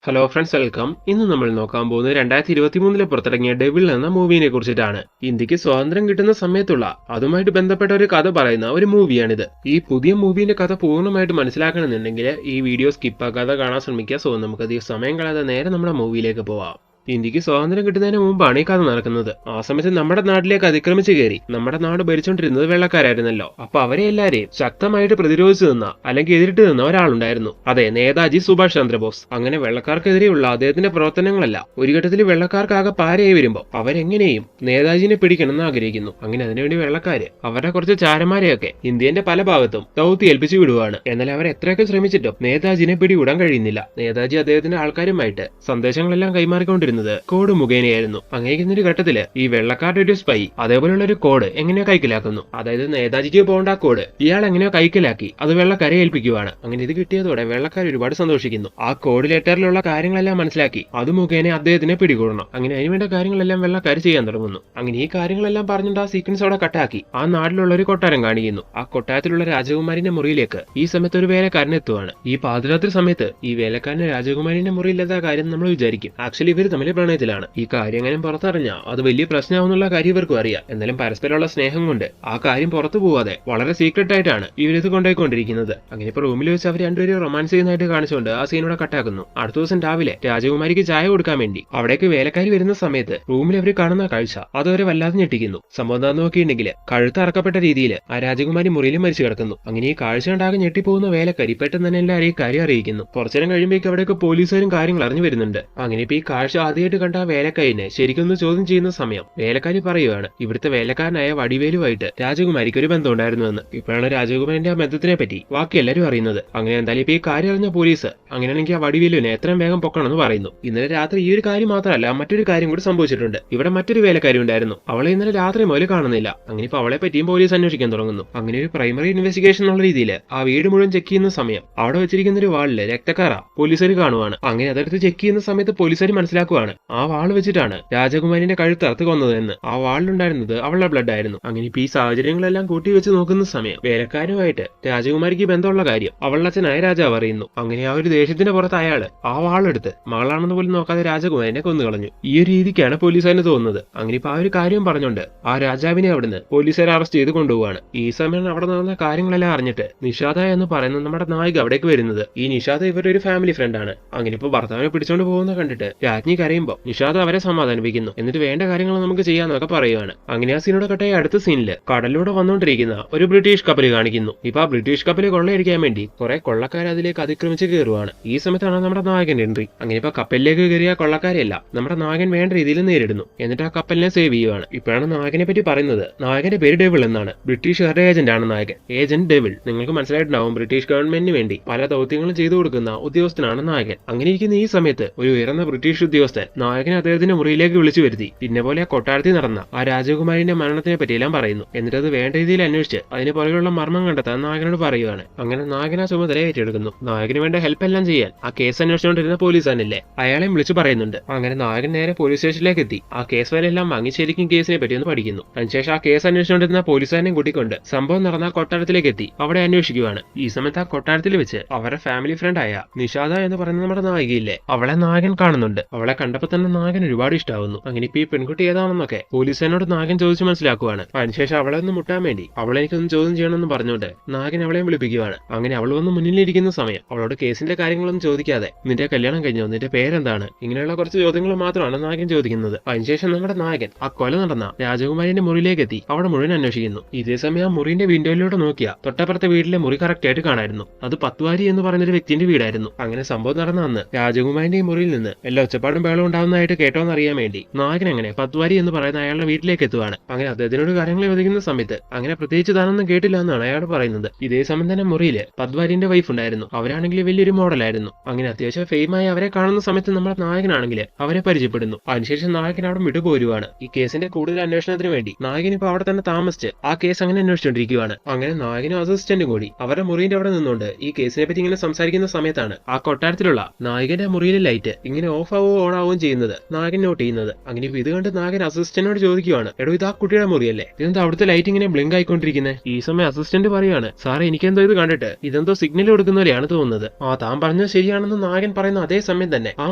Hello friends, welcome. ഇന്ന് നമ്മൾ നോക്കാൻ പോകുന്നത് 2023 പുറത്തിറങ്ങിയ ഡെവിൾ എന്ന മൂവിനെ കുറിച്ചിട്ടാണ്. ഇന്ത്യക്ക് സ്വാതന്ത്ര്യം കിട്ടുന്ന സമയത്തുള്ള അതുമായിട്ട് ബന്ധപ്പെട്ട ഒരു കഥ പറയുന്ന ഒരു മൂവിയാണിത്. ഈ പുതിയ മൂവിന്റെ കഥ പൂർണ്ണമായിട്ട് മനസ്സിലാക്കണമെന്നുണ്ടെങ്കിൽ ഈ വീഡിയോ സ്കിപ്പാക്കാതെ കാണാൻ ശ്രമിക്കുക. സോ നമുക്ക് അധികം സമയം കളയാതെ നേരെ നമ്മുടെ മൂവിയിലേക്ക് പോവാം. ഇന്ത്യക്ക് സ്വാതന്ത്ര്യം കിട്ടുന്നതിന് മുമ്പാണ് ഈ കഥ നടക്കുന്നത്. ആ സമയത്ത് നമ്മുടെ നാട്ടിലേക്ക് അതിക്രമിച്ചു കയറി നമ്മുടെ നാട് ഭരിച്ചുകൊണ്ടിരുന്നത് വെള്ളക്കാരായിരുന്നല്ലോ. അപ്പൊ അവരെ എല്ലാരെയും ശക്തമായിട്ട് പ്രതിരോധിച്ചു നിന്ന അല്ലെങ്കിൽ എതിരിട്ട് നിന്ന ഒരാളുണ്ടായിരുന്നു. അതെ, നേതാജി സുഭാഷ് ചന്ദ്രബോസ്. അങ്ങനെ വെള്ളക്കാർക്കെതിരെയുള്ള അദ്ദേഹത്തിന്റെ പ്രവർത്തനങ്ങളല്ല ഒരു ഘട്ടത്തിൽ വെള്ളക്കാർക്കാകെ പാരയായി വരുമ്പോൾ അവരെങ്ങനെയും നേതാജിനെ പിടിക്കണമെന്ന് ആഗ്രഹിക്കുന്നു. അങ്ങനെ അതിനുവേണ്ടി വെള്ളക്കാര് അവരുടെ കുറച്ച് ചാരന്മാരെയൊക്കെ ഇന്ത്യന്റെ പല ഭാഗത്തും ദൗത്യം ഏൽപ്പിച്ചു വിടുവാണ്. എന്നാൽ അവർ എത്രയൊക്കെ ശ്രമിച്ചിട്ടും നേതാജിനെ പിടികൂടാൻ കഴിയുന്നില്ല. നേതാജി അദ്ദേഹത്തിന്റെ ആൾക്കാരുമായിട്ട് സന്ദേശങ്ങളെല്ലാം കൈമാറിക്കൊണ്ടിരുന്നു കോഡ് മുഖേനയായിരുന്നു. അങ്ങനെ ഒരു ഘട്ടത്തില് ഈ വെള്ളക്കാരുടെ ഒരു സ്പൈ അതേപോലുള്ള ഒരു കോഡ് എങ്ങനെയോ കൈക്കലാക്കുന്നു. അതായത് നേതാജിക്ക് പോകേണ്ട ആ കോഡ് ഇയാൾ എങ്ങനെയോ കൈക്കലാക്കി അത് വെള്ളക്കാരെ ഏൽപ്പിക്കുവാണ്. അങ്ങനെ ഇത് കിട്ടിയതോടെ വെള്ളക്കാർ ഒരുപാട് സന്തോഷിക്കുന്നു. ആ കോഡ് ലെറ്ററിലുള്ള കാര്യങ്ങളെല്ലാം മനസ്സിലാക്കി അത് മുഖേന അദ്ദേഹത്തിനെ പിടികൂടണം. അങ്ങനെ അതിനുവേണ്ട കാര്യങ്ങളെല്ലാം വെള്ളക്കാർ ചെയ്യാൻ തുടങ്ങുന്നു. അങ്ങനെ ഈ കാര്യങ്ങളെല്ലാം പറഞ്ഞിട്ട് ആ സീക്വൻസ് അവിടെ കട്ടാക്കി ആ നാട്ടിലുള്ള ഒരു കൊട്ടാരം കാണിക്കുന്നു. ആ കൊട്ടാരത്തിലുള്ള രാജകുമാരിന്റെ മുറിയിലേക്ക് ഈ സമയത്ത് ഒരു വേലക്കാരൻ എത്തുവാണ്. ഈ പാതിരാത്രി സമയത്ത് ഈ വേലക്കാരന് രാജകുമാരിന്റെ മുറിയിലെത്താ കാര്യം നമ്മൾ വിചാരിക്കും. ആക്ച്വലി ഇവർ തമ്മിൽ പ്രണയത്തിലാണ്. ഈ കാര്യം എങ്ങനെ പുറത്തറിഞ്ഞാൽ അത് വലിയ പ്രശ്നമാവുന്നുള്ള കാര്യം ഇവർക്കും അറിയാം. എന്നാലും പരസ്പരമുള്ള സ്നേഹം കൊണ്ട് ആ കാര്യം പുറത്തു പോവാതെ വളരെ സീക്രട്ട് ആയിട്ടാണ് ഇവരിത് കൊണ്ടുപോയിക്കൊണ്ടിരിക്കുന്നത്. അങ്ങനെ ഇപ്പൊ റൂമിൽ വെച്ച് അവർ രണ്ടുപേരും റൊമാൻസ് ചെയ്യുന്നതായിട്ട് കാണിച്ചുകൊണ്ട് ആ സീനോടെ കട്ടാക്കുന്നു. അടുത്ത ദിവസം രാവിലെ രാജകുമാരിക്ക് ചായ കൊടുക്കാൻ വേണ്ടി അവിടേക്ക് വേലക്കാരി വരുന്ന സമയത്ത് റൂമിൽ അവർ കാണുന്ന കാഴ്ച അതവരെ വല്ലാതെ ഞെട്ടിക്കുന്നു. സംഭവം എന്താന്ന് നോക്കിയിട്ടുണ്ടെങ്കിൽ കഴുത്ത് അറക്കപ്പെട്ട രീതിയിൽ ആ രാജകുമാരി മുറിയിൽ മരിച്ചു കിടക്കുന്നു. അങ്ങനെ ഈ കാഴ്ച ഉണ്ടാകെ ഞെട്ടിപ്പോകുന്ന വേലക്കാരി പെട്ടെന്ന് തന്നെ എല്ലാവരും ഈ കാര്യം അറിയിക്കുന്നു. കുറച്ചേരം കഴിയുമ്പോഴേക്കും അവിടെയൊക്കെ പോലീസുകാരും കാര്യങ്ങൾ അറിഞ്ഞു വരുന്നുണ്ട്. അങ്ങനെ ഇപ്പൊ ഈ കാഴ്ച ആദ്യമായിട്ട് കണ്ട ആ വേലക്കാരിനെ ശരിക്കൊന്ന് ചോദ്യം ചെയ്യുന്ന സമയം വേലക്കാരി പറയുകയാണ് ഇവിടുത്തെ വേലക്കാരനായ വടിവേലുമായിട്ട് രാജകുമാരിക്ക് ഒരു ബന്ധം ഉണ്ടായിരുന്നുവെന്ന്. ഇപ്പോഴാണ് രാജകുമാരിന്റെ ആ ബന്ധത്തിനെ പറ്റി ബാക്കി എല്ലാവരും അറിയുന്നത്. അങ്ങനെ എന്തായാലും ഇപ്പൊ ഈ കാര്യം അറിഞ്ഞ പോലീസ് അങ്ങനെയാണെങ്കിൽ ആ വടിവേലുവിനെ എത്രയും വേഗം പൊക്കണമെന്ന് പറയുന്നു. ഇന്നലെ രാത്രി ഈ ഒരു കാര്യം മാത്രമല്ല മറ്റൊരു കാര്യം കൂടി സംഭവിച്ചിട്ടുണ്ട്. ഇവിടെ മറ്റൊരു വേലക്കാരി ഉണ്ടായിരുന്നു. അവളെ ഇന്നലെ രാത്രി മുതൽ കാണുന്നില്ല. അങ്ങനെ ഇപ്പൊ അവളെ പറ്റിയും പോലീസ് അന്വേഷിക്കാൻ തുടങ്ങുന്നു. അങ്ങനെ ഒരു പ്രൈമറി ഇൻവെസ്റ്റിഗേഷൻ എന്നുള്ള രീതിയിൽ ആ വീട് മുഴുവൻ ചെക്ക് ചെയ്യുന്ന സമയം അവിടെ വെച്ചിരിക്കുന്ന ഒരു വാളില് രക്തക്കറ പോലീസുകാർ കാണുവാണ്. അങ്ങനെ അതെടുത്ത് ചെക്ക് ചെയ്യുന്ന സമയത്ത് പോലീസുകാർ മനസ്സിലാക്കുവാണ് ആ വാൾ വെച്ചിട്ടാണ് രാജകുമാരിന്റെ കഴുത്തറുത്ത് കൊന്നതെന്ന്. ആ വാളിലുണ്ടായിരുന്നത് അവളുടെ ബ്ലഡ് ആയിരുന്നു. അങ്ങനെ ഇപ്പൊ ഈ സാഹചര്യങ്ങളെല്ലാം കൂട്ടി വെച്ച് നോക്കുന്ന സമയം വേലക്കാരുമായിട്ട് രാജകുമാരിക്ക് ബന്ധമുള്ള കാര്യം അവളുടെ അച്ഛനായ രാജാവ് അറിയുന്നു. അങ്ങനെ ആ ഒരു ദേഷ്യത്തിന്റെ പുറത്ത് അയാള് ആ വാളെടുത്ത് മകളാണെന്ന് പോലും നോക്കാതെ രാജകുമാരിനെ കൊന്നുകളഞ്ഞു. ഈ ഒരു രീതിക്കാണ് പോലീസുകാരന് തോന്നുന്നത്. അങ്ങനെ ഇപ്പൊ ആ ഒരു കാര്യം പറഞ്ഞുകൊണ്ട് ആ രാജാവിനെ അവിടുന്ന് പോലീസുകാർ അറസ്റ്റ് ചെയ്ത് കൊണ്ടുപോവാണ്. ഈ സമയം അവിടെ നടന്ന കാര്യങ്ങളെല്ലാം അറിഞ്ഞിട്ട് നിഷാദ എന്ന് പറയുന്ന നമ്മുടെ നായിക അവിടേക്ക് വരുന്നത്. ഈ നിഷാദ ഇവരുടെ ഒരു ഫാമിലി ഫ്രണ്ട് ആണ്. അങ്ങനെ ഇപ്പൊ ഭർത്താവിനെ പിടിച്ചോണ്ട് പോകുന്ന കണ്ടിട്ട് രാജ്ഞി കരയുമ്പോ നിഷാദ അവരെ സമാധാനിപ്പിക്കുന്നു. എന്നിട്ട് വേണ്ട കാര്യങ്ങൾ നമുക്ക് ചെയ്യാന്നൊക്കെ പറയുകയാണ്. അങ്ങനെ ആ സീനോട് കട്ടായ അടുത്ത സീനില് കടലിലൂടെ വന്നുകൊണ്ടിരിക്കുന്ന ഒരു ബ്രിട്ടീഷ് കപ്പൽ കാണിക്കുന്നു. ഇപ്പൊ ആ ബ്രിട്ടീഷ് കപ്പൽ കൊള്ളയടിക്കാൻ വേണ്ടി കുറെ കൊള്ളക്കാർ അതിലേക്ക് അതിക്രമിച്ച് കയറുവാണ്. ഈ സമയത്താണ് നമ്മുടെ നായകന്റെ എൻട്രി. അങ്ങനെ ഇപ്പൊ കപ്പലിലേക്ക് കയറിയ കൊള്ളക്കാരെയല്ല നമ്മുടെ നായകൻ വേണ്ട രീതിയിൽ നേരിടുന്നു. എന്നിട്ട് ആ കപ്പലിനെ സേവ് ചെയ്യുവാണ്. ഇപ്പോഴാണ് നായകനെ പറ്റി പറയുന്നത്. നായകന്റെ പേര് ഡെവിൾ എന്നാണ്. ബ്രിട്ടീഷുകാരുടെ ഏജന്റ് ആണ് നായകൻ. Agent devil. നിങ്ങൾക്ക് മനസ്സിലായിട്ടുണ്ടാവും ബ്രിട്ടീഷ് ഗവൺമെന്റിന് വേണ്ടി പല ദൗത്യങ്ങളും ചെയ്തു കൊടുക്കുന്ന ഉദ്യോഗസ്ഥനാണ് നായകൻ. അങ്ങനെ ഇരിക്കുന്ന ഈ സമയത്ത് ഒരു ഉയർന്ന ബ്രിട്ടീഷ് ഉദ്യോഗസ്ഥൻ നായകനെ അദ്ദേഹത്തിന്റെ മുറിയിലേക്ക് വിളിച്ചു വരുത്തി പിന്നെ പോലെ ആ കൊട്ടാരത്തിൽ നടന്ന ആ രാജകുമാരിന്റെ മരണത്തിനെ പറ്റിയെല്ലാം പറയുന്നു. എന്നിട്ട് അത് വേണ്ട രീതിയിൽ അന്വേഷിച്ച് അതിന് പുറകെയുള്ള മർമ്മം കണ്ടെത്താൻ നായകനോട് പറയുകയാണ്. അങ്ങനെ നായകൻ ആ ചുമതല ഏറ്റെടുക്കുന്നു. നായകന് വേണ്ട ഹെൽപ്പ് എല്ലാം ചെയ്യാൻ ആ കേസ് അന്വേഷിച്ചുകൊണ്ടിരുന്ന പോലീസുകാരനില്ലേ അയാളെയും വിളിച്ചു പറയുന്നുണ്ട്. അങ്ങനെ നായകൻ നേരെ പോലീസ് സ്റ്റേഷനിലേക്ക് എത്തി ആ കേസ് വരെല്ലാം വാങ്ങി ശരിക്കും കേസിനെ പറ്റി ഒന്ന് പഠിക്കുന്നു. അതിനുശേഷം ആ കേസ് അന്വേഷിച്ചുകൊണ്ടിരുന്ന പോലീസുകാരനെയും കൂട്ടിക്കൊണ്ട് സംഭവം നടന്ന കൊട്ടാരത്തിലേക്ക് എത്തി അവിടെ അന്വേഷിക്കുകയാണ്. ഈ സമയത്ത് ആ കൊട്ടാരത്തിൽ വെച്ച് അവരുടെ ഫാമിലി ഫ്രണ്ട് ആയ നിഷാദ എന്ന് പറയുന്ന നമ്മുടെ നായികയില്ലേ അവളെ നായകൻ കാണുന്നുണ്ട്. അവളെ കണ്ടപ്പോ തന്നെ നായകൻ ഒരുപാട് ഇഷ്ടമാവുന്നു. അങ്ങനെ ഇപ്പൊ ഈ പെൺകുട്ടി ഏതാണെന്നൊക്കെ പോലീസുകാരനോട് നായകൻ ചോദിച്ചു മനസ്സിലാക്കുവാണ്. അതിനുശേഷം അവളെ ഒന്ന് മുട്ടാൻ വേണ്ടി അവളെ എനിക്കൊന്ന് ചോദ്യം ചെയ്യണമെന്ന് പറഞ്ഞുകൊണ്ട് നായകൻ അവളെയും വിളിപ്പിക്കുകയാണ്. അങ്ങനെ അവൾ വന്ന് മുന്നിലിരിക്കുന്ന സമയം അവളോട് കേസിന്റെ കാര്യങ്ങളൊന്നും ചോദിക്കാതെ നിന്റെ കല്യാണം കഴിഞ്ഞോ, നിന്റെ പേരെന്താണ്, ഇങ്ങനെയുള്ള കുറച്ച് ചോദ്യങ്ങൾ മാത്രമാണ് നായകൻ ചോദിക്കുന്നത്. അതിനുശേഷം നമ്മുടെ നായകൻ ആ കൊല നടന്ന രാജകുമാരിന്റെ മുറിയിലേക്ക് എത്തി അവിടെ മുഴുവൻ അന്വേഷിക്കുന്നു. ഇതേ സമയം ആ മുറിന്റെ വിൻഡോയിലൂടെ നോക്കിയ തൊട്ടപ്പുറത്തെ വീട്ടിലെ മുറി കറക്റ്റ് ആയിട്ട് കാണായിരുന്നു. അത് പത്വാരി എന്ന് പറയുന്ന ഒരു വ്യക്തിന്റെ വീടായിരുന്നു. അങ്ങനെ സംഭവം നടന്ന അന്ന് രാജകുമാരിന്റെ മുറിയിൽ നിന്ന് എല്ലാ ഒച്ചപ്പാടും ബഹളം ഉണ്ടാവുന്നതായിട്ട് കേട്ടോന്ന് അറിയാൻ വേണ്ടി നായകൻ അങ്ങനെ പത്വാരി എന്ന് പറയുന്ന അയാളുടെ വീട്ടിലേക്ക് എത്തുവാണ്. അങ്ങനെ അദ്ദേഹത്തിനോട് കാര്യങ്ങൾ ചോദിക്കുന്ന സമയത്ത് അങ്ങനെ പ്രത്യേകിച്ച് താനൊന്നും കേട്ടില്ല എന്നാണ് അയാൾ പറയുന്നത്. ഇതേ സമയം തന്നെ മുറിയില് പത്വാരിന്റെ വൈഫ് ഉണ്ടായിരുന്നു. അവരാണെങ്കിൽ വലിയൊരു മോഡലായിരുന്നു. അങ്ങനെ അത്യാവശ്യം ഫെയിമായി അവരെ കാണുന്ന സമയത്ത് നമ്മുടെ നായകനാണെങ്കിൽ അവരെ പരിചയപ്പെടുന്നു. അതിനുശേഷം നായകൻ അവിടെ വിട്ടുപോരുവാണ്. ഈ കേസിന്റെ കൂടുതൽ അന്വേഷണത്തിന് വേണ്ടി നായകൻ ഇപ്പൊ അവിടെ തന്നെ താമസിച്ച് ആ കേസ് അങ്ങനെ അന്വേഷിച്ചുകൊണ്ടിരിക്കുകയാണ്. അങ്ങനെ നായകനും അസിസ്റ്റന്റും കൂടി അവരുടെ മുറിന്റെ അവിടെ നിന്നുകൊണ്ട് ഈ കേസിനെ പറ്റി ഇങ്ങനെ സംസാരിക്കുന്ന സമയത്താണ് ആ കൊട്ടാരത്തിലുള്ള നായകന്റെ മുറിയിലെ ലൈറ്റ് ഇങ്ങനെ ഓഫ് ആവോ ഓൺ ആവുകയും ചെയ്യുന്നത് നായകൻ നോട്ട് ചെയ്യുന്നത്. അങ്ങനെ ഇത് കണ്ട് നായകൻ അസിസ്റ്റന്റിനോട് ചോദിക്കുവാണ്, എടോ ഇത് ആ കുട്ടിയുടെ മുറിയല്ലേ, ഇതെന്താ അവിടുത്തെ ലൈറ്റ് ഇങ്ങനെ ബ്ലിങ്ക് ആയിക്കൊണ്ടിരിക്കുന്നത്? ഈ സമയം അസിസ്റ്റന്റ് പറയുകയാണ്, സാറേ എനിക്കെന്തോ ഇത് കണ്ടിട്ട് ഇതെന്തോ സിഗ്നൽ കൊടുക്കുന്ന പോലെയാണ് തോന്നുന്നത്. താൻ പറഞ്ഞത് ശരിയാണെന്ന് നായകൻ പറയുന്ന അതേ സമയം തന്നെ ആ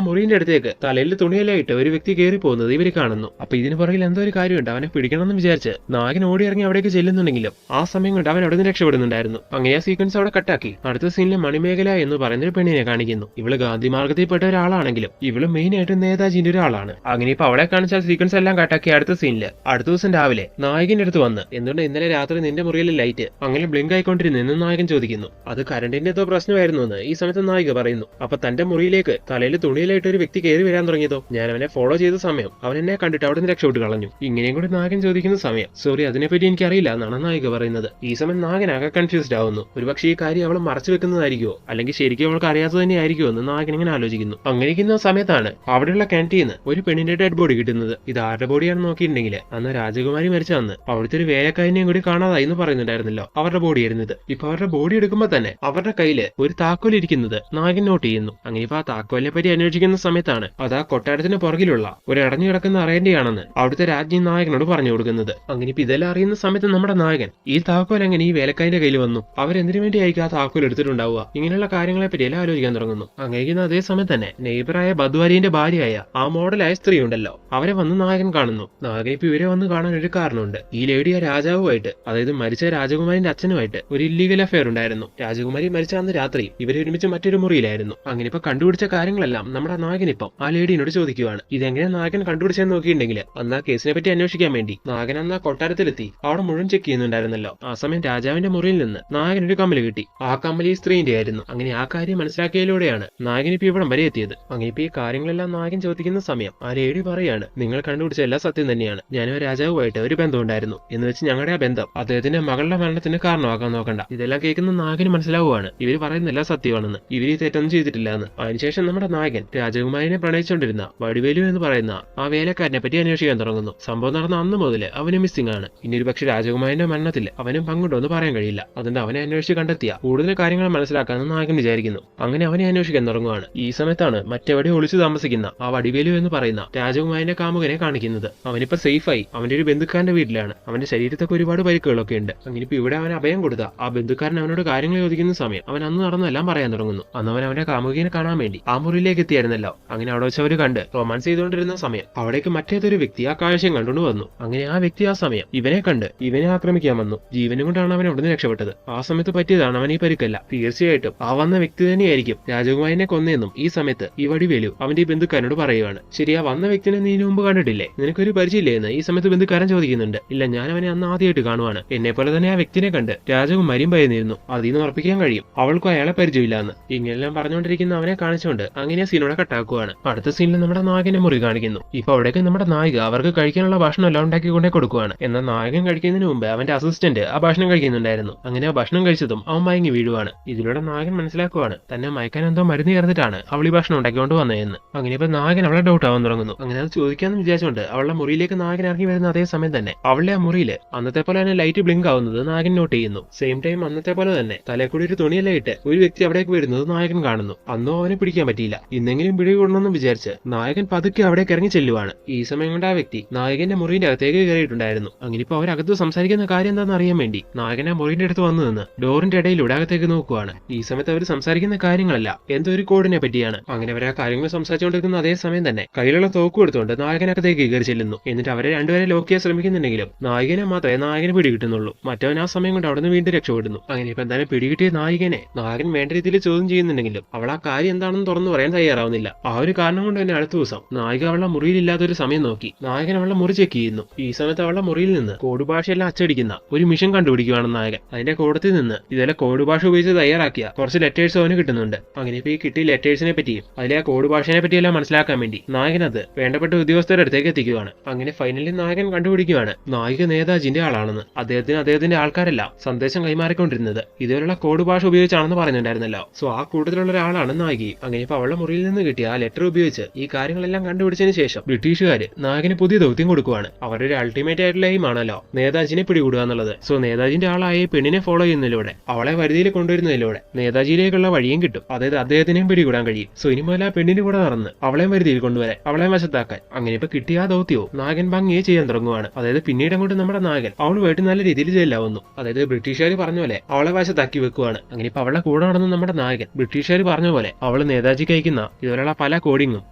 മുറിയുടെ അടുത്തേക്ക് തലയിൽ തുണിയിലായിട്ട് ഒരു വ്യക്തി കയറി പോകുന്നത് ഇവര് കാണുന്നു. അപ്പൊ ഇതിന് പുറകിൽ എന്തോ ഒരു കാര്യമുണ്ട്. അവനെ പിടിക്കണമെന്ന് വിചാരിച്ച് നായകൻ ഓടി ഇറങ്ങി അവിടേക്ക് ചെല്ലുന്നുണ്ടെങ്കിലും ആ സമയം കൊണ്ട് അവൻ അവിടെ നിന്ന് രക്ഷപ്പെടുന്നുണ്ടായിരുന്നു. അങ്ങനെ ആ സീക്വൻസ് അവിടെ കട്ടാക്കി അടുത്ത സീനിലെ മണിമേഖല എന്ന് പറയുന്ന ഒരു പെണ്ണിനെ കാണിക്കുന്നു. ഇവള് ഗാന്ധി മാർഗത്തിൽപ്പെട്ട ഒരാളാണെങ്കിലും ഇവള് മെയിൻ ആയിട്ട് നേതാജിന്റെ ഒരാളാണ്. അങ്ങനെ ഇപ്പൊ അവളെ കാണിച്ചാൽ സീക്വൻസ് എല്ലാം കട്ടാക്കി അടുത്ത സീനില് അടുത്ത ദിവസം രാവിലെ നായകന്റെ അടുത്ത് വന്ന്, എന്തുകൊണ്ട് ഇന്നലെ രാത്രി നിന്റെ മുറിയിലെ ലൈറ്റ് അങ്ങനെ ബ്ലിങ്ക് ആയിക്കൊണ്ടിരുന്നു എന്ന് നായകൻ ചോദിക്കുന്നു. അത് കറണ്ടിന്റെ എന്തോ പ്രശ്നമായിരുന്നു എന്ന് ഈ സമയത്ത് നായിക പറയുന്നു. അപ്പൊ തന്റെ മുറിയിലേക്ക് തലയിൽ തുണിയിലായിട്ട് ഒരു വ്യക്തി കയറി വരാൻ തുടങ്ങിയതോ, ഞാൻ അവനെ ഫോളോ ചെയ്ത സമയം അവൻ എന്നെ കണ്ടിട്ട് അവിടെ നിന്ന് രക്ഷപ്പെട്ട് കളഞ്ഞു. ഇങ്ങനെയും കൂടി നായകൻ ചോദിക്കുന്ന സമയം, സോറി അതിനെപ്പറ്റി എനിക്കറിയില്ല എന്നാണ് നായിക പറയുന്നത്. ഈ സമയം നായകൻ ആകെ കൺഫ്യൂസ്ഡ് ആവുന്നു. ഒരുപക്ഷെ ഈ കാര്യം അവൾ മറച്ചു വെക്കുന്നതായിരിക്കുമോ അല്ലെങ്കിൽ ശരിക്കും അവൾക്ക് അറിയാത്തത് തന്നെ ആയിരിക്കുമോ എന്ന് നായകൻ ഇങ്ങനെ ആലോചിക്കുന്നു. അങ്ങനെയിരിക്കുന്ന സമയത്താണ് അവിടെയുള്ള ക്യാൻറ്റീന്ന് ഒരു പെണ്ണിന്റെ ഡെഡ് ബോഡി കിട്ടുന്നത്. ഇത് ആരുടെ ബോഡിയാണെന്ന് നോക്കിയിട്ടുണ്ടെങ്കിൽ അന്ന് രാജകുമാരി മരിച്ച അന്ന് അവിടുത്തെ ഒരു വേലക്കാരനെയും കൂടി കാണാതായി എന്ന് പറയുന്നുണ്ടായിരുന്നല്ലോ, അവരുടെ ബോഡി ആയിരുന്നത്. ഇപ്പൊ അവരുടെ ബോഡി എടുക്കുമ്പോ തന്നെ അവരുടെ കയ്യില് ഒരു താക്കോൽ ഇരിക്കുന്നത് നായകൻ നോട്ട് ചെയ്യുന്നു. അങ്ങനെ ഇപ്പൊ ആ താക്കോലിനെ പറ്റി അന്വേഷിക്കുന്ന സമയത്താണ് അത് ആ കൊട്ടാരത്തിന് പുറകിലുള്ള ഒരു അടഞ്ഞു കിടക്കുന്ന അറേന്റെയാണെന്ന് അവിടുത്തെ രാജ്ഞി നായകനോട് പറഞ്ഞു കൊടുക്കുന്നത്. അങ്ങനെ ഇപ്പൊ ഇതെല്ലാം അറിയുന്ന സമയത്ത് നമ്മുടെ നായകൻ ഈ താക്കോൽ എങ്ങനെ ഈ വേലക്കാരന്റെ കയ്യിൽ വന്നു, അവരെന്തിനു വേണ്ടിയായിരിക്കും ആ താക്കോൽ എടുത്തിട്ടുണ്ടാവുക, ഇങ്ങനെയുള്ള കാര്യങ്ങളെ പറ്റി എല്ലാം ആലോചിക്കാൻ തുടങ്ങുന്നു. അങ്ങനെ അതേ സമയം തന്നെ നെയ്ബറായ ബദ്വാരിന്റെ ഭാര്യയായ ആ മോഡലായ സ്ത്രീ ഉണ്ടല്ലോ, അവരെ വന്ന് നായകൻ കാണുന്നു. നായകൻ ഇപ്പൊ ഇവരെ വന്ന് കാണാൻ ഒരു കാരണമുണ്ട്. ഈ ലേഡി ആ രാജാവുമായിട്ട്, അതായത് മരിച്ച രാജകുമാരിന്റെ അച്ഛനുമായിട്ട് ഒരു ഇല്ലീഗൽ അഫെയർ ഉണ്ടായിരുന്നു. രാജകുമാരി മരിച്ച അന്ന് രാത്രി ഇവരെ ഒരുമിച്ച് മറ്റൊരു മുറിയിലായിരുന്നു. അങ്ങനെ ഇപ്പൊ കണ്ടുപിടിച്ച കാര്യങ്ങളെല്ലാം നമ്മുടെ നായകൻ ഇപ്പം ആ ലേഡിനോട് ചോദിക്കുവാണ്. ഇതെങ്ങനെ നായകൻ കണ്ടുപിടിച്ചെന്ന് നോക്കിയിട്ടുണ്ടെങ്കിൽ അന്ന് ആ കേസിനെ പറ്റി അന്വേഷിക്കാൻ വേണ്ടി നായകൻ അന്ന് ആ കൊട്ടാരത്തിലെത്തി അവിടെ മുഴുവൻ ചെക്ക് ചെയ്യുന്നുണ്ടായിരുന്നല്ലോ. ആ സമയം രാജാവിന്റെ മുറിയിൽ നിന്ന് നായകൻ ഒരു കമ്മല് കിട്ടി. ആ കമ്മല് ഈ സ്ത്രീന്റെ ആയിരുന്നു. അങ്ങനെ ആ കാര്യം മനസ്സിലാക്കിയതിലൂടെയാണ് നായകൻ ഇപ്പൊ ഇവിടം വരെ എത്തിയത്. അങ്ങനെ ഇപ്പൊ ഈ കാര്യങ്ങളെല്ലാം നായകൻ ചോദിക്കുന്ന സമയം ആ ലേഡി പറയാണ്, നിങ്ങൾ കണ്ടുപിടിച്ച എല്ലാ സത്യം തന്നെയാണ്. ഞാനോ രാജാവുമായിട്ട് ഒരു ബന്ധം ഉണ്ടായിരുന്നു എന്ന് വെച്ച് ഞങ്ങളുടെ ആ ബന്ധം അദ്ദേഹത്തിന്റെ മകളുടെ മരണത്തിന് കാരണമാക്കാൻ നോക്കണ്ട. ഇതെല്ലാം കേൾക്കുന്ന നായകന് മനസ്സിലാവുകയാണ് ഇവര് പറയുന്ന എല്ലാ സത്യമാണെന്ന്, ഇവര് ഈ തെറ്റൊന്നും ചെയ്തിട്ടില്ല എന്ന്. അതിനുശേഷം നമ്മുടെ നായകൻ രാജകുമാരിനെ പ്രണയിച്ചുകൊണ്ടിരുന്ന വടിവേലു എന്ന് പറയുന്ന ആ വേലക്കാരനെ പറ്റി അന്വേഷിക്കാൻ തുടങ്ങുന്നു. സംഭവം നടന്ന അന്ന് മുതൽ അവന് മിസ്സിംഗ് ആണ്. ഇനി ഒരു പക്ഷെ രാജകുമാരിന്റെ മരണത്തിൽ അവനും പങ്കുണ്ടോ എന്ന് പറയാൻ കഴിയില്ല. അതുകൊണ്ട് അവനെ അന്വേഷിച്ച് കണ്ടെത്തിയ കൂടുതൽ കാര്യങ്ങൾ മനസ്സിലാക്കാമെന്ന് നായകൻ വിചാരിക്കുന്നു. അങ്ങനെ അവനെ അന്വേഷിക്കാൻ തുടങ്ങുകയാണ്. ഈ സമയത്താണ് മറ്റെവിടെ ഒളിച്ചു താമസിക്കുന്ന ആ വടിവേലു എന്ന് പറയുന്ന രാജകുമാരിന്റെ കാമുകനെ കാണിക്കുന്നത്. അവനിപ്പോ സേഫായി അവന്റെ ഒരു ബന്ധുക്കാരന്റെ വീട്ടിലാണ്. അവന്റെ ശരീരത്തൊക്കെ ഒരുപാട് പരിക്കുകളൊക്കെ ഉണ്ട്. അങ്ങനെ ഇപ്പൊ ഇവിടെ അവൻ അഭയം കൊടുത്ത ആ ബന്ധുക്കാരൻ അവനോട് കാര്യങ്ങൾ ചോദിക്കുന്ന സമയം അവൻ അന്ന് നടന്നെല്ലാം പറയാൻ തുടങ്ങുന്നു. അന്ന് അവൻ അവന്റെ കാമുകിനെ കാണാൻ വേണ്ടി ആ മുറിയിലേക്ക് എത്തിയായിരുന്നല്ലോ. അങ്ങനെ അവിടെ വെച്ച് അവര് കണ്ട് റൊമാൻസ് ചെയ്തുകൊണ്ടിരുന്ന സമയം അവിടേക്ക് മറ്റേതൊരു വ്യക്തി ആ കാഴ്ചയും കണ്ടുകൊണ്ട് വന്നു. അങ്ങനെ ആ വ്യക്തി ആ സമയം ഇവനെ കണ്ട് ഇവനെ ആക്രമിക്കാൻ വന്നു. ജീവനും കൊണ്ടാണ് അവൻ അവിടെ നിന്ന് രക്ഷപ്പെട്ടത്. ആ സമയത്ത് പറ്റിയതാണ് അവൻ ഈ പരിക്കല്ല. തീർച്ചയായിട്ടും ആ വന്ന വ്യക്തി തന്നെയായിരിക്കും രാജകുമാരിനെ കൊന്നെന്നും ഈ സമയത്ത് ഈ വടിവേലു അവന്റെ ഈ ബന്ധുക്കാരനോട് പറയുകയാണ്. ശരി, ആ വന്ന വ്യക്തിനെ നീ മുമ്പ് കണ്ടിട്ടില്ലേ, നിനക്കൊരു പരിചയമില്ലേ എന്ന് ഈ സമയത്ത് ബന്ധുക്കാരൻ ചോദിക്കുന്നുണ്ട്. ഇല്ല, ഞാൻ അവനെ അന്ന് ആദ്യമായിട്ട് കാണുവാണ്. എന്നെ പോലെ തന്നെ ആ വ്യക്തിനെ കണ്ട് രാജകുമാരിയും ഭയന്നിരുന്നു. അതിന്ന് ഉറപ്പിക്കാൻ കഴിയും അവൾക്കും അയാളെ പരിചയമില്ല എന്ന്. ഇങ്ങനെല്ലാം പറഞ്ഞുകൊണ്ടിരിക്കുന്ന അവനെ കാണിച്ചുകൊണ്ട് അങ്ങനെ സീനോടെ കട്ടാക്കുവാണ്. അടുത്ത സീനിൽ നമ്മുടെ നായകന്റെ മുറി കാണിക്കുന്നു. ഇപ്പൊ അവിടേക്ക് നമ്മുടെ നായിക അവർക്ക് കഴിക്കാനുള്ള ഭക്ഷണം എല്ലാം ഉണ്ടാക്കിക്കൊണ്ടേ കൊടുക്കുവാണ്. എന്നാൽ നായകൻ കഴിക്കുന്നതിന് മുമ്പ് അവന്റെ അസിസ്റ്റന്റ് ആ ഭക്ഷണം കഴിക്കുന്നുണ്ടായിരുന്നു. അങ്ങനെ ആ ഭക്ഷണം കഴിച്ചതും അവൻ മയങ്ങി വീഴുവാണ്. ഇതിലൂടെ നായകൻ മനസ്സിലാക്കുവാണ് തന്നെ മയക്കാൻ എന്തോ മരുന്ന് ചേർത്തിട്ടാണ് അവൾ ഈ ഭക്ഷണം ഉണ്ടാക്കിക്കൊണ്ട് വന്നതെന്ന്. അങ്ങനെ ഇപ്പൊ നായകൻ അവളെ ഡൗട്ട് ആവാൻ തുടങ്ങുന്നു. അങ്ങനെ അത് ചോദിക്കാന്ന് വിചാരിച്ചുകൊണ്ട് അവളുടെ മുറിയിലേക്ക് നായകൻ ഇറങ്ങി വരുന്ന അതേ സമയം തന്നെ അവളുടെ ആ മുറിയില് അന്നത്തെ പോലെ തന്നെ ലൈറ്റ് ബ്ലിങ്ക് ആവുന്നത് നായകൻ നോട്ട് ചെയ്യുന്നു. സെയിം ടൈം അന്നത്തെ പോലെ തന്നെ തലക്കൂടി ഒരു തുണിയെല്ലാം ഇട്ട് ഒരു വ്യക്തി അവിടേക്ക് വരുന്നത് നായകൻ കാണുന്നു. അന്നോ അവനെ പിടിക്കാൻ പറ്റിയില്ല. ഇന്നെങ്കിലും പിടികൂടണമെന്ന് വിചാരിച്ച് നായകൻ പതുക്കെ അവിടേക്ക് ഇറങ്ങി ചെല്ലുവാണ്. ഈ സമയം കൊണ്ട് ആ വ്യക്തി നായകന്റെ മുറിന്റെ അകത്തേക്ക് കയറിയിട്ടുണ്ടായിരുന്നു. അങ്ങനെ ഇപ്പൊ അവരകത്ത് സംസാരിക്കുന്ന കാര്യം എന്താണെന്ന് അറിയാൻ വേണ്ടി നായകൻ ആ മുറിന്റെ അടുത്ത് വന്നു നിന്ന് ഡോറിന്റെ ഇടയിലൂടെ അകത്തേക്ക് നോക്കുവാണ്. ഈ സമയത്ത് അവർ സംസാരിക്കുന്ന കാര്യങ്ങളല്ല എന്തോ ഒരു കോഡിനെ പറ്റിയാണ്. അങ്ങനെ അവർ ആ കാര്യങ്ങൾ സംസാരിച്ചുകൊണ്ടിരിക്കുന്ന അതേ സമയം തന്നെ കയ്യിലുള്ള തോക്ക് എടുത്തുകൊണ്ട് നായകനകത്തേക്ക് കയറി ചെല്ലുന്നു. എന്നിട്ട് അവരെ രണ്ടുപേരെ ലോക്ക് ചെയ്യാൻ ശ്രമിക്കുന്നുണ്ടെങ്കിലും നായകനെ മാത്രമേ നായകന് പിടികിട്ടുന്നുള്ളൂ. മറ്റവൻ ആ സമയം കൊണ്ട് അവിടെ നിന്ന് വീണ്ടും രക്ഷപ്പെടുന്നു. അങ്ങനെ ഇപ്പൊ എന്തായാലും പിടികിട്ടിയ നായകനെ നായകൻ വേണ്ട രീതിയിൽ ചോദ്യം ചെയ്യുന്നുണ്ടെങ്കിലും അവൾ ആ കാര്യം എന്താണെന്ന് തുറന്നു പറയാൻ തയ്യാറാവുന്നില്ല. ആ ഒരു കാരണം കൊണ്ട് തന്നെ അടുത്ത ദിവസം നായിക അവളുടെ മുറിയിലില്ലാത്തൊരു സമയം നോക്കി നായകൻ അവളുടെ മുറി ചെക്ക് ചെയ്യുന്നു. ഈ സമയത്ത് അവളുടെ മുറിയിൽ നിന്ന് കോഡ് ഭാഷയെല്ലാം അച്ചടിക്കുന്ന ഒരു മിഷൻ കണ്ടുപിടിക്കുകയാണ് നായകൻ. അതിന്റെ കോഡത്തിൽ നിന്ന് ഇതെല്ലാം കോഡ് ഭാഷ ഉപയോഗിച്ച് തയ്യാറാക്കിയ കുറച്ച് ലെറ്റേഴ്സ് അവന് കിട്ടുന്നുണ്ട്. അങ്ങനെ ഇപ്പൊ ഈ കിട്ടിയ ലെറ്റേഴ്സിനെ പറ്റിയും അതിലെ ആ കോഡ് ഭാഷയെ പറ്റിയെല്ലാം മനസ്സിലാക്കാൻ വേണ്ടി നായകൻ അത് വേണ്ടപ്പെട്ട ഉദ്യോഗസ്ഥരുടെ അടുത്തേക്ക് എത്തിക്കുകയാണ്. അങ്ങനെ ഫൈനലി നായകൻ കണ്ടുപിടിക്കുകയാണ് നായിക നേതാജിന്റെ ആളാണെന്ന്. അദ്ദേഹത്തിന്റെ ആൾക്കാരെല്ലാം സന്ദേശം കൈമാറിക്കൊണ്ടിരുന്നത് ഇതുപോലുള്ള കോഡ് ഭാഷ ഉപയോഗിച്ചാണെന്ന് പറയുന്നുണ്ടായിരുന്നല്ലോ. സോ ആ കൂട്ടത്തിലുള്ള ഒരാളാണ് നായിക. അങ്ങനെ ഇപ്പൊ അവളുടെ മുറിയിൽ നിന്ന് കിട്ടിയ ആ ലെറ്റർ ഉപയോഗിച്ച് ഈ കാര്യങ്ങളെല്ലാം കണ്ടുപിടിച്ചതിന് ശേഷം ബ്രിട്ടീഷുകാര് നായകന് പുതിയ ദൗത്യം കൊടുക്കുവാണ്. അവരുടെ ഒരു അൾട്ടിമേറ്റ് ആയിട്ടുള്ള എയിം ആണല്ലോ നേതാജിനെ പിടികൂടുക എന്നുള്ളത്. സോ നേതാജിന്റെ ആളായ പെണ്ണിനെ ഫോളോ ചെയ്യുന്നതിലൂടെ അവളെ വരുതിയിൽ കൊണ്ടുവരുന്നതിലൂടെ നേതാജിയിലേക്കുള്ള വഴിയും കിട്ടും. അതായത് അദ്ദേഹത്തിനെയും പിടികൂടാൻ കഴിയും. സോ ഇനി മുതൽ ആ പെണ്ണിന്റെ കൂടെ നടന്ന് അവളെ അവളെയും വരുതിയിൽ കൊണ്ടുവരാൻ, അവളെയും വശത്താക്കാൻ. അങ്ങനെ ഇപ്പൊ കിട്ടിയ ആ ദൗത്യവും നായകൻ ഭംഗിയെ ചെയ്യാൻ തുടങ്ങുവാണ്. അതായത് പിന്നീട് അങ്ങോട്ട് നമ്മുടെ നായകൻ അവളുമായിട്ട് നല്ല രീതിയിൽ ജയിലാവുന്നു. അതായത് ബ്രിട്ടീഷുകാർ പറഞ്ഞ പോലെ അവളെ വശത്താക്കി വെക്കുവാണ്. അങ്ങനെ ഇപ്പൊ അവളുടെ കൂടെ നടന്ന നമ്മുടെ നായകൻ ബ്രിട്ടീഷുകാർ പറഞ്ഞ പോലെ അവള് നേതാജിക്ക് അയക്കുന്ന ഇതുപോലുള്ള പല കോഡിങ്ങും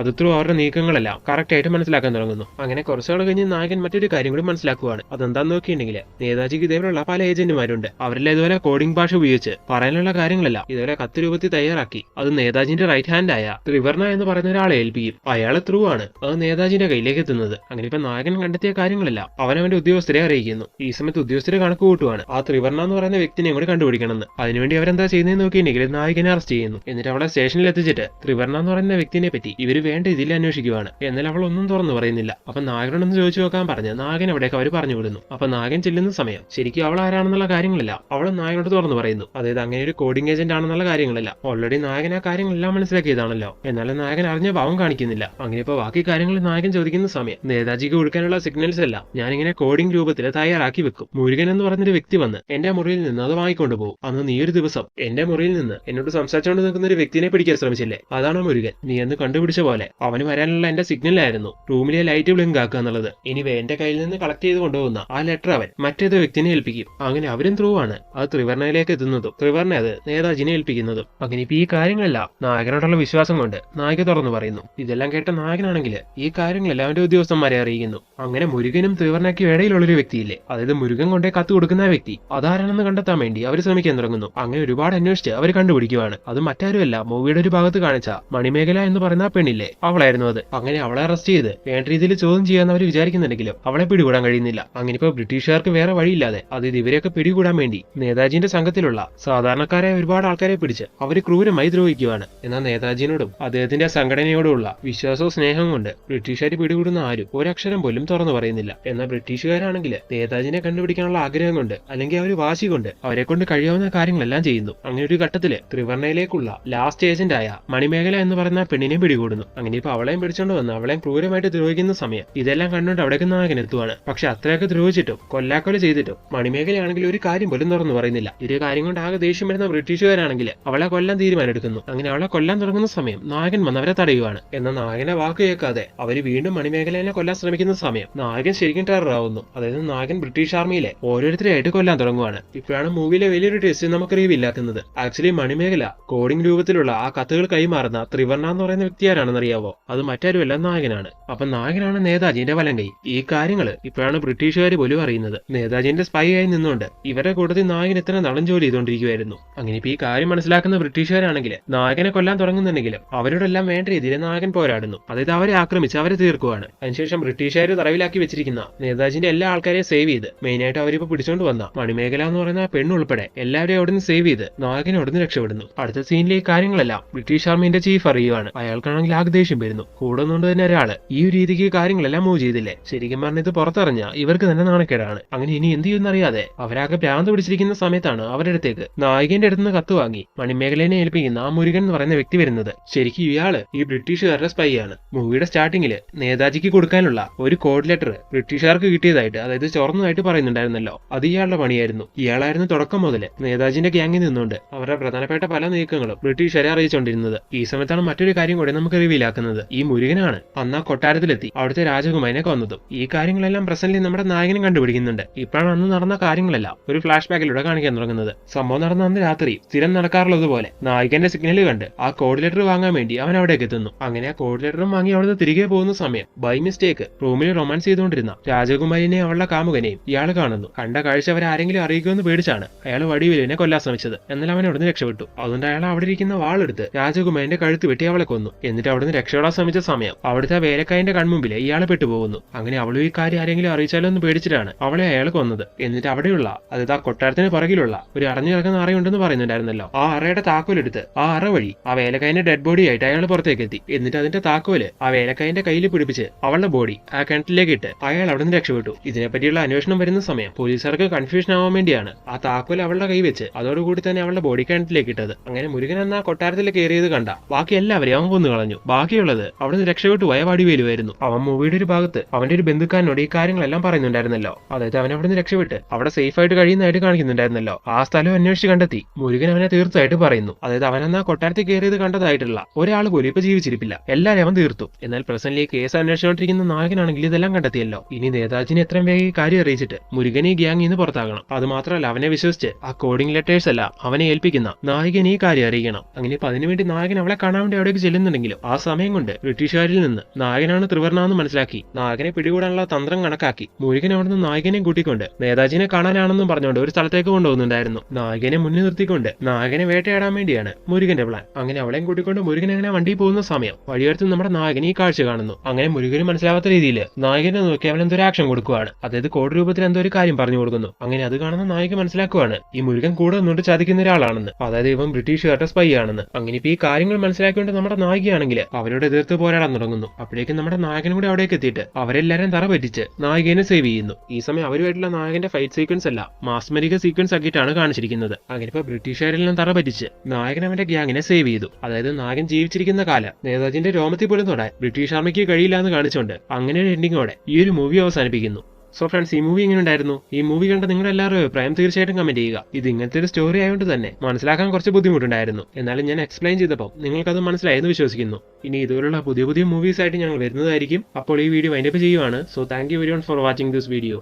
അതുത്രൂ അവരുടെ നീക്കങ്ങളെല്ലാം കറക്റ്റ് ആയിട്ട് മനസ്സിലാക്കാൻ തുടങ്ങുന്നു. അങ്ങനെ കുറച്ചുകൾ കഴിഞ്ഞ് നായകൻ മറ്റൊരു കാര്യം കൂടി മനസ്സിലാക്കുവാണ്. അതെന്താന്ന് നോക്കിയിട്ടുണ്ടെങ്കിൽ നേതാജിക്ക് ഇതേപോലുള്ള പല ഏജന്റുമാരുണ്ട്. അവരെല്ലാം ഇതുപോലെ കോഡിംഗ് ഭാഷ ഉപയോഗിച്ച് പറയാനുള്ള കാര്യങ്ങളെല്ലാം ഇതുപോലെ കത്ത് രൂപത്തിൽ തയ്യാറാക്കി അത് നേതാജിന്റെ റൈറ്റ് ഹാൻഡ് ആയ ത്രിവർണ എന്ന് പറയുന്ന ഒരാളെ ഏൽപ്പിക്കും. അയാളെ ത്രൂ ആണ് അത് നേതാജിന്റെ കയ്യിലേക്ക് എത്തുന്നത്. അങ്ങനെ ഇപ്പൊ നായകൻ കണ്ടെത്തിയ കാര്യങ്ങളെല്ലാം അവനവന്റെ ഉദ്യോഗസ്ഥരെ അറിയിക്കുന്നു. ഈ സമയത്ത് ഉദ്യോഗസ്ഥരെ കണക്ക് കൂട്ടുവാണ് ആ ത്രിവർണ എന്ന് പറയുന്ന വ്യക്തിനെ കൂടി കണ്ടുപിടിക്കണമെന്ന്. അതിനുവേണ്ടി അവരെന്താ ചെയ്യുന്നതെന്ന് നോക്കിയിട്ടുണ്ടെങ്കിൽ നായകനെ അറസ്റ്റ് ചെയ്യുന്നു. എന്നിട്ട് അവളെ സ്റ്റേഷനിൽ എത്തിച്ചിട്ട് ത്രിവർണ എന്ന് പറയുന്ന വ്യക്തിനെ പറ്റി ഇവര് വേണ്ട ഇതിൽ അന്വേഷിക്കുവാണ്. എന്നാൽ അവൾ ഒന്നും തുറന്നു പറയുന്നില്ല. അപ്പൊ നായകനൊന്ന് ചോദിച്ചു നോക്കാൻ പറഞ്ഞ് നായകൻ അവിടേക്ക് അവർ പറഞ്ഞു വിടുന്നു. അപ്പൊ നായകൻ ചെല്ലുന്ന സമയം ശരിക്കും അവൾ ആരാണെന്നുള്ള കാര്യങ്ങളെല്ലാം അവൾ നായകനോട് തുറന്നു പറയുന്നു. അതായത് അങ്ങനെ ഒരു കോഡിംഗ് ഏജന്റ് ആണെന്നുള്ള കാര്യങ്ങളെല്ലാം ഓൾറെഡി നായകൻ ആ കാര്യങ്ങളെല്ലാം മനസ്സിലാക്കിയതാണല്ലോ. എന്നാലും നായകൻ അറിഞ്ഞ ഭാവം കാണിക്കുന്നില്ല. അങ്ങനെ ഇപ്പൊ ബാക്കി കാര്യങ്ങൾ നായകൻ ചോദിക്കുന്ന സമയം നേതാജിക്ക് കൊടുക്കാനുള്ള സിഗ്നൽസ് എല്ലാം ഞാനിങ്ങനെ കോഡിംഗ് രൂപത്തിൽ തയ്യാറാക്കി വെക്കും. മുരുകൻ എന്ന് പറഞ്ഞൊരു വ്യക്തി വന്ന് എന്റെ മുറിയിൽ നിന്ന് അത് വാങ്ങിക്കൊണ്ടു പോകും. അന്ന് നീ ഒരു ദിവസം എന്റെ മുറിയിൽ നിന്ന് എന്നോട് സംസാരിച്ചുകൊണ്ട് നിൽക്കുന്ന ഒരു വ്യക്തിനെ പിടിക്കാൻ ശ്രമിച്ചില്ലേ, അതാണോ മുരുകൻ. നീ എന്ന് കണ്ടുപിടിച്ച പോലെ അവന് വരാനുള്ള എന്റെ സിഗ്നലായിരുന്നു റൂമിലെ ലൈറ്റ് ബ്ലിങ്ക് ആക്കുക എന്നുള്ളത്. ഇനി എന്റെ കയ്യിൽ നിന്ന് കളക്ട് ചെയ്ത് കൊണ്ടുപോകുന്ന ആ ലെറ്റർ അവൻ മറ്റേതോ വ്യക്തിനെ ഏൽപ്പിക്കും. അങ്ങനെ അവരും ത്രൂ ആണ് അത് ത്രിവർണയിലേക്ക് എത്തുന്നതും ത്രിവർണ അത് നേതാജിനെ ഏൽപ്പിക്കുന്നതും. അങ്ങനെ ഇപ്പൊ ഈ കാര്യങ്ങളെല്ലാം നായകനോടുള്ള വിശ്വാസം കൊണ്ട് നായിക തുറന്നു പറയുന്നു. ഇതെല്ലാം കേട്ട നായകനാണെങ്കിൽ ഈ കാര്യങ്ങളെല്ലാം അവന്റെ ഉദ്യോഗസ്ഥന്മാരെ അറിയിക്കുന്നു. അങ്ങനെ മുരുകനും ത്രിവർണയ്ക്കും ഇടയിലുള്ളൊരു വ്യക്തിയില്ലേ, അതായത് മുരുകൻ കൊണ്ടേ കത്ത് കൊടുക്കുന്ന വ്യക്തി അതാരാണെന്ന് കണ്ടെത്താൻ വേണ്ടി അവർ ശ്രമിക്കാൻ തുടങ്ങുന്നു. അങ്ങനെ ഒരുപാട് അന്വേഷിച്ച് അവർ കണ്ടുപിടിക്കുവാണ്. അത് മറ്റാരുമല്ല മൂവിയുടെ ഒരു ഭാഗത്ത് കാണിച്ച മണിമേഖല എന്ന് പറയുന്ന ആ പെണ്ണില്ലേ, അവളായിരുന്നു അത്. അങ്ങനെ അവളെ അറസ്റ്റ് ചെയ്ത് വേണ്ട രീതിയിൽ ചോദ്യം ചെയ്യാന്ന് അവർ വിചാരിക്കുന്നുണ്ടെങ്കിലും അവളെ പിടികൂടാൻ കഴിയുന്നില്ല. അങ്ങനെ ഇപ്പൊ ബ്രിട്ടീഷുകാർക്ക് വേറെ വഴിയില്ലാതെ അതായത് ഇവരെയൊക്കെ പിടികൂടാൻ വേണ്ടി നേതാജിന്റെ സംഘത്തിലുള്ള സാധാരണക്കാരായ ഒരുപാട് ആൾക്കാരെ പിടിച്ച് അവർ ക്രൂരമായി ദ്രോഹിക്കുവാണ്. എന്നാൽ നേതാജിനോടും അദ്ദേഹത്തിന്റെ സംഘടനയോടുള്ള വിശ്വാസവും സ്നേഹവും കൊണ്ട് ബ്രിട്ടീഷുകാർ പിടികൂടുന്ന ആരും ഒരക്ഷരം പോലും തുറന്നു പറയുന്നില്ല. എന്നാൽ ബ്രിട്ടീഷുകാരാണെങ്കിൽ നേതാജിനെ കണ്ടുപിടിക്കാനുള്ള ആഗ്രഹം കൊണ്ട് അല്ലെങ്കിൽ അവർ വാശി കൊണ്ട് അവരെ കൊണ്ട് കഴിയാവുന്ന കാര്യങ്ങളെല്ലാം ചെയ്യുന്നു. അങ്ങനെ ഒരു ഘട്ടത്തില് ത്രിവർണയിലേക്കുള്ള ലാസ്റ്റ് ഏജന്റ് ആയ മണിമേഖല എന്ന് പറയുന്ന പെണ്ണിനെ പിടികൂടുന്നു. അങ്ങനെ ഇപ്പൊ അവളെയും പിടിച്ചോണ്ട് വന്ന് അവളെയും ക്രൂരമായിട്ട് ദ്രോഹിക്കുന്ന സമയം ഇതെല്ലാം കണ്ടുകൊണ്ട് അവിടേക്ക് നായകൻ എത്തുവാണ്. പക്ഷെ അത്രയൊക്കെ ദ്രോഹിച്ചിട്ടും കൊല്ലാക്കൊല ചെയ്തിട്ടും മണിമേഖലയാണെങ്കിൽ ഒരു കാര്യം പോലും തുറന്നു പറയുന്നില്ല. ഇരു കാര്യം കൊണ്ട് ആകെ ദേഷ്യം വരുന്ന ബ്രിട്ടീഷുകാരാണെങ്കിൽ അവളെ കൊല്ലാൻ തീരുമാനമെടുക്കുന്നു. അങ്ങനെ അവളെ കൊല്ലാൻ തുടങ്ങുന്ന സമയം നായകൻ വന്ന് അവരെ തടയുവാണ്. എന്നാൽ നായകനെ വാക്ക് കേൾക്കാതെ അവര് വീണ്ടും മണിമേഖലയെ കൊല്ലാൻ ശ്രമിക്കുന്ന സമയം നായകൻ ശരിക്കും ടെറർ ആവുന്നു. അതായത് നായകൻ ബ്രിട്ടീഷ് ആർമിയിലെ ഓരോരുത്തരെയായിട്ട് കൊല്ലാൻ തുടങ്ങുവാണ്. ഇപ്പോഴാണ് മൂവിയിലെ വലിയൊരു ടെസ്റ്റ് നമുക്ക് റിവീലാക്കുന്നത്. ആക്ച്വലി മണിമേഖല കോഡിംഗ് രൂപത്തിലുള്ള ആ കത്തുകൾ കൈമാറുന്ന ത്രിവർണ എന്ന് പറയുന്ന വ്യക്തി ആരാണെന്ന് അറിയാവോ? അത് മറ്റാരുമല്ല നായകനാണ്. അപ്പൊ നായകനാണ് നേതാജിന്റെ വലങ്കൈ. ഈ കാര്യങ്ങൾ ഇപ്പോഴാണ് ബ്രിട്ടീഷുകാർ പോലും അറിയുന്നത്. നേതാജിന്റെ സ്പൈ ആയി നിന്നുകൊണ്ട് ഇവരുടെ കൂട്ടത്തിൽ നായകൻ ഇത്ര നളം ജോലി ചെയ്തുകൊണ്ടിരിക്കുവായിരുന്നു. അങ്ങനെ ഇപ്പൊ ഈ കാര്യം മനസ്സിലാക്കുന്ന ബ്രിട്ടീഷുകാരാണെങ്കിൽ നായകനെ കൊല്ലാൻ തുടങ്ങുന്നുണ്ടെങ്കിലും അവരോടെല്ലാം വേണ്ട രീതിയിൽ നായകൻ പോരാടുന്നു. അതായത് അവരെ ആക്രമിച്ച് അവരെ തീർക്കുവാണ്. അതിനുശേഷം ബ്രിട്ടീഷുകാർ തടവിലാക്കി വെച്ചിരിക്കുന്ന നേതാജിന്റെ എല്ലാ ആൾക്കാരെയും സേവ് ചെയ്ത് മെയിനായിട്ട് അവരിപ്പോ പിടിച്ചോണ്ട് വന്ന മണിമേഖല എന്ന് പറയുന്ന പെണ്ണുൾപ്പെടെ എല്ലാവരെയും അവിടെ നിന്ന് സേവ് ചെയ്ത് നായകൻ അവിടെ നിന്ന് രക്ഷപ്പെടുന്നു. അടുത്ത സീനിലെ ഈ കാര്യങ്ങളെല്ലാം ബ്രിട്ടീഷ് ആർമിന്റെ ചീഫ് അറിയുവാണ്. അയാൾക്കാണെങ്കിൽ ആകെ ദേഷ്യം വരുന്നു. കൂടുന്നുകൊണ്ട് തന്നെ ഒരാള് ഈ ഒരു രീതിക്ക് കാര്യങ്ങളെല്ലാം മൂവ് ചെയ്തില്ലേ, ശരിക്കും പറഞ്ഞ ഇത് പുറത്തറിഞ്ഞ ഇവർക്ക് തന്നെ നാണക്കേടാണ്. അങ്ങനെ ഇനി എന്ത് ചെയ്യുന്നറിയാതെ അവരാകെ ഭ്രാന്ത് പിടിച്ചിരിക്കുന്ന സമയത്താണ് അവരുടെ അടുത്തേക്ക് നായികന്റെ അടുത്ത് നിന്ന് കത്ത് വാങ്ങി മണിമേഖലനെ ഏൽപ്പിക്കുന്ന ആ മുരുകൻ എന്ന് പറയുന്ന വ്യക്തി വരുന്നത്. ശരിക്കും ഇയാള് ഈ ബ്രിട്ടീഷുകാരുടെ സ്പൈ ആണ്. മൂവിയുടെ സ്റ്റാർട്ടിങ്ങില് നേതാജിക്ക് കൊടുക്കാനുള്ള ഒരു കോഡ് ലെറ്റർ ബ്രിട്ടീഷുകാർക്ക് കിട്ടിയതായിട്ട്, അതായത് ചോർന്നതായിട്ട് പറയുന്നുണ്ടായിരുന്നല്ലോ, അത് ഇയാളുടെ പണിയായിരുന്നു. ഇയാളായിരുന്നു തുടക്കം മുതൽ നേതാജിന്റെ ഗ്യാങ്ങിൽ നിന്നുകൊണ്ട് അവരുടെ പ്രധാനപ്പെട്ട പല നീക്കങ്ങളും ബ്രിട്ടീഷുകാരെ അറിയിച്ചുകൊണ്ടിരുന്നത്. ഈ സമയത്താണ് മറ്റൊരു കാര്യം കൂടി നമുക്ക് റിവീലാക്കുന്നത്. ഈ മുരുകനാണ് അന്ന് ആ കൊട്ടാരത്തിലെത്തി അവിടുത്തെ രാജകുമാരനെ കൊന്നതും. ഈ കാര്യങ്ങളെല്ലാം പ്രസന്റിൽ നമ്മുടെ നായകനും കണ്ടുപിടിക്കുന്നുണ്ട്. ഇപ്പോഴാണ് അന്ന് നടന്ന കാര്യങ്ങളെല്ലാം ഒരു ഫ്ലാഷ് ബാക്കിലൂടെ കാണിക്കാൻ തുടങ്ങുന്നത്. സംഭവം നടന്ന അന്ന് രാത്രി സ്ഥിരം നടക്കാറുള്ളതുപോലെ നായകന്റെ സിഗ്നൽ കണ്ട് ആ കോഡ് ലെറ്റർ വാങ്ങാൻ വേണ്ടി അവൻ അവിടേക്ക് എത്തുന്നു. അങ്ങനെ ആ കോഡ് ലെറ്ററും വാങ്ങി അവിടുന്ന് തിരികെ പോകുന്ന സമയം ബൈ മിസ്റ്റേക്ക് റൂമിൽ റൊമാൻസ് ചെയ്തുകൊണ്ടിരുന്ന രാജകുമാരിനെയും അവളുടെ കാമുകനെയും ഇയാൾ കാണുന്നു. കണ്ട കാഴ്ച അവരെ ആരെങ്കിലും അറിയിക്കുമെന്ന് പേടിച്ചാണ് അയാൾ വടിവേലിനെ കൊല്ലാൻ ശ്രമിച്ചത്. എന്നാൽ അവൻ അവിടുന്ന് രക്ഷപ്പെട്ടു. അതുകൊണ്ട് അയാൾ അവിടെ ഇരിക്കുന്ന വാളെടുത്ത് രാജകുമാരന്റെ കഴുത്ത് വെട്ടി അവളെ കൊന്നു. എന്നിട്ട് അവിടുന്ന് രക്ഷപ്പെടാൻ ശ്രമിച്ച സമയം അവിടുത്തെ വേലക്കാരന്റെ കൺമുമ്പിൽ ഇയാൾ പെട്ടുപോകുന്നു. അങ്ങനെ അവളും ഈ കാര്യം ആരെങ്കിലും അറിയിച്ചാലോ എന്ന് പേടിച്ചിട്ടാണ് അവളെ അയാൾ കൊന്നത്. എന്നിട്ട് അവിടെയുള്ള അതായത് ആ കൊട്ടാരത്തിന് പുറകിലുള്ള ഒരു അടഞ്ഞു കിടക്കുന്ന അറയുണ്ടെന്ന് പറയുന്നുണ്ടായിരുന്നല്ലോ, ആ അറയുടെ താക്കോലെടുത്ത് ആ അറ വഴി ആ വേലക്കാരന്റെ ഡെഡ് ബോഡി ആയിട്ട് അയാൾ പുറത്തേക്ക് എത്തി. എന്നിട്ട് അതിന്റെ താക്കോല് ആ വേലക്കാരന്റെ കയ്യിൽ പിടിപ്പിച്ച് അവളുടെ ബോഡി ആ കിണറ്റിലേക്ക് ഇട്ട് അയാൾ അവിടെ നിന്ന് രക്ഷപ്പെട്ടു. ഇതിനെപ്പറ്റിയുള്ള അന്വേഷണം വരുന്ന സമയം പോലീസുകാർക്ക് കൺഫ്യൂഷൻ ആവാൻ വേണ്ടിയാണ് ആ താക്കോൽ അവളുടെ കൈ വെച്ച് അതോടുകൂടി തന്നെ അവളുടെ ബോഡി കിണറ്റിലേക്ക് ഇട്ടത്. അങ്ങനെ മുരുകൻ എന്ന ആ കൊട്ടാരത്തിൽ കയറിയത് കണ്ട ബാക്കി എല്ലാവരെയും അവൻ കൊന്നു കളഞ്ഞു. ബാക്കിയുള്ളത് അവിടെ നിന്ന് രക്ഷപ്പെട്ടു പോയ വടിവേലുവായിരുന്നു. അവൻ മൂവിയുടെ ഒരു ഭാഗത്ത് അവന്റെ ഒരു ബന്ധുക്കാരനോട് ഈ കാര്യങ്ങളെല്ലാം പറയുന്നുണ്ടായിരുന്നല്ലോ. അതായത് അവൻ അവിടെ നിന്ന് രക്ഷപ്പെട്ട് അവിടെ സേഫ് ആയിട്ട് കഴിയുന്നതായിട്ട് കാണിക്കുന്നുണ്ടായിരുന്നല്ലോ. ആ സ്ഥലം അന്വേഷിച്ച് കണ്ടെത്തി മുരുകൻ അവനെ തീർച്ചയായിട്ട് പറയുന്നു. അതായത് അവനെന്നാ കൊട്ടാരത്തിൽ കയറിയത് കണ്ടതായിട്ടുള്ള ഒരാൾ പോലും ഇപ്പൊ ജീവിച്ചിരിപ്പില്ല. ഉണ്ടായിരുന്നില്ല. എല്ലാവരും അവൻ തീർത്തു. എന്നാൽ പ്രസന്റിലേക്ക് കേസ് അന്വേഷിച്ചുകൊണ്ടിരിക്കുന്ന നായകനാണെങ്കിൽ ഇതെല്ലാം കണ്ടെത്തിയല്ലോ. ഇനി നേതാജിനെ എത്രയും വേഗം ഈ കാര്യം അറിയിച്ചിട്ട് മുരുകൻ ഈ ഗ്യാങ് ഇന്ന് പുറത്താകണം. അത് മാത്രമല്ല അവനെ വിശ്വസിച്ച് ആ കോഡിംഗ് ലെറ്റേഴ്സ് എല്ലാം അവനെ ഏൽപ്പിക്കുന്ന നായകൻ ഈ കാര്യം അറിയിക്കണം. അങ്ങനെ ഇപ്പൊ അതിനുവേണ്ടി നായകൻ അവളെ കാണാൻ വേണ്ടി അവിടേക്ക് ചെല്ലുന്നുണ്ടെങ്കിലും ആ സമയം കൊണ്ട് ബ്രിട്ടീഷുകാരിൽ നിന്ന് നായകനാണ് ത്രിവർണ എന്ന് മനസ്സിലാക്കി നായകനെ പിടികൂടാനുള്ള തന്ത്രം കണക്കാക്കി മുരുകൻ അവിടുന്ന് നായകനെ കൂട്ടിക്കൊണ്ട് നേതാജിനെ കാണാനാണെന്നും പറഞ്ഞുകൊണ്ട് ഒരു സ്ഥലത്തേക്ക് കൊണ്ടുപോകുന്നുണ്ടായിരുന്നു. നായകനെ മുന്നിൽ നിർത്തിക്കൊണ്ട് നായകനെ വേട്ടയാടാൻ വേണ്ടിയാണ് മുരുകന്റെ പ്ലാൻ. അങ്ങനെ അവളെയും കൂട്ടിക്കൊണ്ട് മുരുകൻ അങ്ങനെ വണ്ടി പോകുന്ന സമയം വഴിയെടുത്ത് നമ്മുടെ നായകൻ ഈ കാഴ്ച കാണുന്നു. അങ്ങനെ മുരുകന് മനസ്സിലാവാത്ത രീതിയിൽ നായകനെ നോക്കി അവൻ എന്തോ ആക്ഷൻ കൊടുക്കുകയാണ്. അതായത് കോഡ് രൂപത്തിൽ എന്തോ ഒരു കാര്യം പറഞ്ഞു കൊടുക്കുന്നു. അങ്ങനെ അത് കാണുന്ന നായകൻ മനസ്സിലാക്കുവാണ് ഈ മുരുകൻ കൂടെ നിന്നുകൊണ്ട് ചതിക്കുന്ന ഒരാളാണെന്ന്. അതായത് ഇവൻ ബ്രിട്ടീഷുകാരുടെ സ്പൈ ആണെന്ന്. അങ്ങനെ ഇപ്പൊ ഈ കാര്യങ്ങൾ മനസ്സിലാക്കിക്കൊണ്ട് നമ്മുടെ നായികയാണെങ്കിൽ അവരോട് എതിർത്ത് പോരാടാൻ തുടങ്ങുന്നു. അപ്പോഴേക്കും നമ്മുടെ നായകൻ കൂടെ അവിടേക്ക് എത്തിയിട്ട് അവരെല്ലാരും തറ പറ്റിച്ച് നായകനെ സേവ് ചെയ്യുന്നു. ഈ സമയം അവരുമായിട്ടുള്ള നായകന്റെ ഫൈറ്റ് സീക്വൻസ് അല്ല മാസ്മരിക സീക്വൻസ് ആക്കിയിട്ടാണ് കാണിച്ചിരിക്കുന്നത്. അങ്ങനെ ഇപ്പൊ ബ്രിട്ടീഷുകാരെല്ലാം തറ പറ്റിച്ച് നായകൻ അവന്റെ ഗ്യാങ്ങിനെ സേവ് ചെയ്തു. അതായത് നായകൻ ജീവിച്ചിരിക്കുന്ന കാലം നേതാജിന്റെ രോമത്തിൽ പോലും തൊടാൻ ബ്രിട്ടീഷ് ആർമിക്ക് കഴിയില്ല എന്ന് കാണിച്ചുകൊണ്ട് അങ്ങനെ ഒരു എൻഡിങ്ങോടെ ഈ ഒരു മൂവി അവസാനിപ്പിക്കുന്നു. സോ ഫ്രണ്ട്സ്, ഈ മൂവി എങ്ങനെ ഉണ്ടായിരുന്നു? ഈ മൂവി കണ്ട നിങ്ങളുടെ എല്ലാവരും അഭിപ്രായം തീർച്ചയായിട്ടും കമന്റ് ചെയ്യുക. ഇത് ഇങ്ങനത്തെ ഒരു സ്റ്റോറി ആയതുകൊണ്ട് തന്നെ മനസ്സിലാക്കാൻ കുറച്ച് ബുദ്ധിമുട്ടുണ്ടായിരുന്നു. എന്നാലും ഞാൻ എക്സ്പ്ലെയിൻ ചെയ്തപ്പോൾ നിങ്ങൾക്കത് മനസ്സിലായെന്ന് വിശ്വസിക്കുന്നു. ഇനി ഇതുപോലുള്ള പുതിയ പുതിയ മൂവീസ് ആയിട്ട് ഞങ്ങൾ വരുന്നതായിരിക്കും. അപ്പോൾ ഈ വീഡിയോ വൈൻഡപ്പ് ചെയ്യുവാണ്. So thank you very much for watching this video.